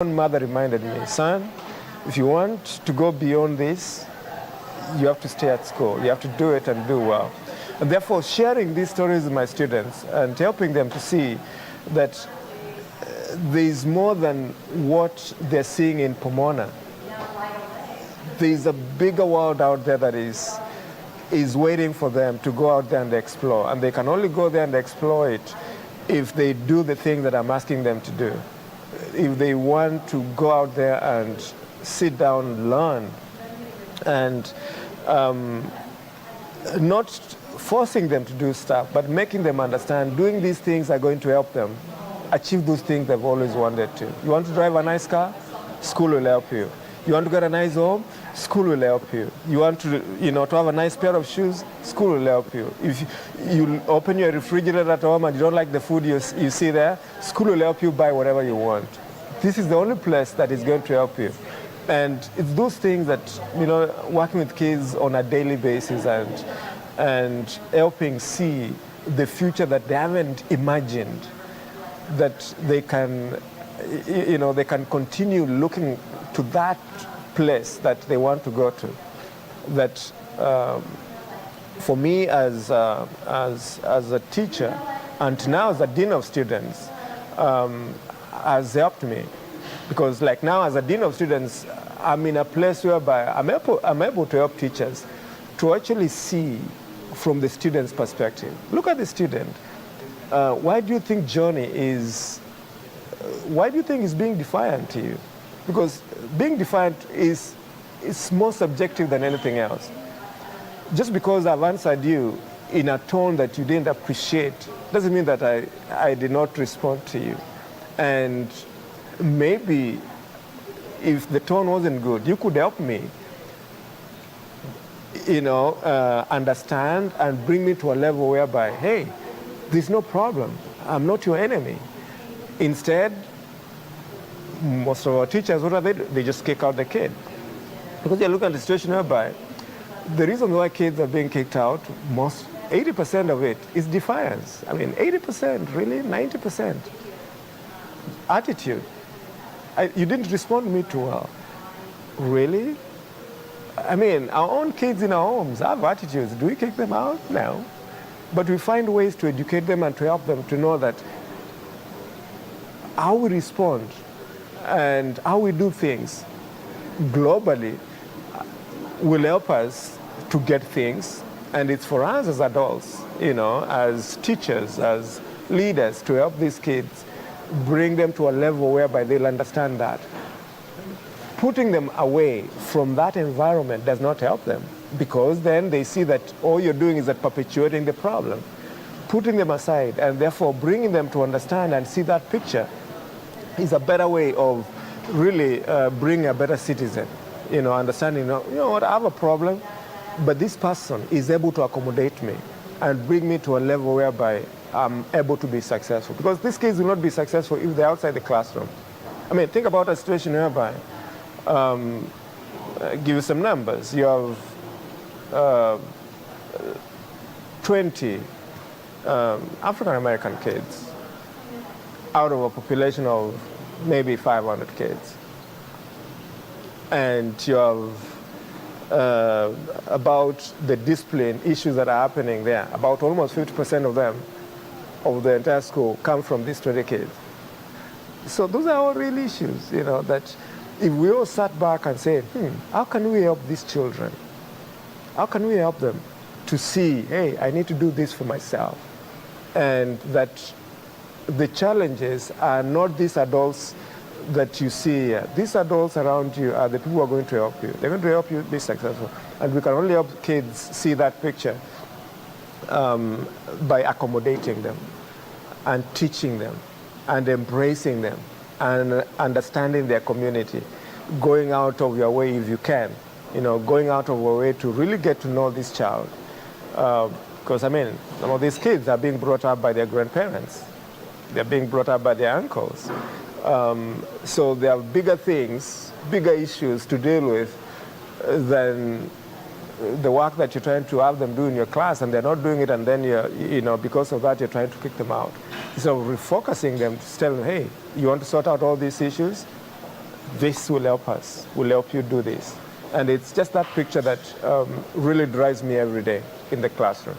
own mother reminded me, son, if you want to go beyond this, you have to stay at school. You have to do it and do well. And therefore, sharing these stories with my students and helping them to see that there is more than what they're seeing in Pomona. There is a bigger world out there that is waiting for them to go out there and explore. And they can only go there and explore it if they do the thing that I'm asking them to do. If they want to go out there and sit down and learn, and not forcing them to do stuff, but making them understand doing these things are going to help them achieve those things they've always wanted to. You want to drive a nice car? School will help you. You want to get a nice home? School will help you. You want to, to have a nice pair of shoes? School will help you. If you open your refrigerator at home and you don't like the food you see there, school will help you buy whatever you want. This is the only place that is going to help you. And it's those things that, working with kids on a daily basis and helping see the future that they haven't imagined, that they can, they can continue looking to that place that they want to go to. That for me as a teacher and now as a dean of students has helped me, because like now as a dean of students I'm in a place whereby I'm able to help teachers to actually see from the student's perspective. Look at the student. Why do you think Johnny is being defiant to you? Because being defiant is more subjective than anything else. Just because I've answered you in a tone that you didn't appreciate doesn't mean that I did not respond to you. And maybe if the tone wasn't good, you could help me, understand and bring me to a level whereby, hey, there's no problem. I'm not your enemy. Instead, most of our teachers, what are they do? They just kick out the kid. Because they're looking at the situation whereby the reason why kids are being kicked out, 80% of it is defiance. I mean, 80%, really? 90%. Attitude. You didn't respond to me too well. Really? I mean, our own kids in our homes have attitudes. Do we kick them out? No. But we find ways to educate them and to help them to know that how we respond and how we do things globally will help us to get things. And it's for us as adults, as teachers, as leaders, to help these kids, bring them to a level whereby they'll understand that. Putting them away from that environment does not help them, because then they see that all you're doing is that perpetuating the problem. Putting them aside and therefore bringing them to understand and see that picture is a better way of really bringing a better citizen. Understanding, what, I have a problem, but this person is able to accommodate me and bring me to a level whereby I'm able to be successful. Because these kids will not be successful if they're outside the classroom. I mean, think about a situation whereby, give you some numbers. You have 20 African-American kids out of a population of maybe 500 kids. And you have about the discipline issues that are happening there. About almost 50% of them, of the entire school, come from these 20 kids. So those are all real issues, that if we all sat back and said, how can we help these children? How can we help them to see, hey, I need to do this for myself? And that the challenges are not these adults that you see here. These adults around you are the people who are going to help you. They're going to help you be successful. And we can only help kids see that picture by accommodating them and teaching them and embracing them and understanding their community, going out of your way if you can, going out of your way to really get to know this child. Because, some of these kids are being brought up by their grandparents. They're being brought up by their uncles. So there are bigger things, bigger issues to deal with than the work that you're trying to have them do in your class, and they're not doing it, and then because of that, you're trying to kick them out. So refocusing them, to tell them, hey, you want to sort out all these issues? this will help us, will help you do this. And it's just that picture that really drives me every day in the classroom.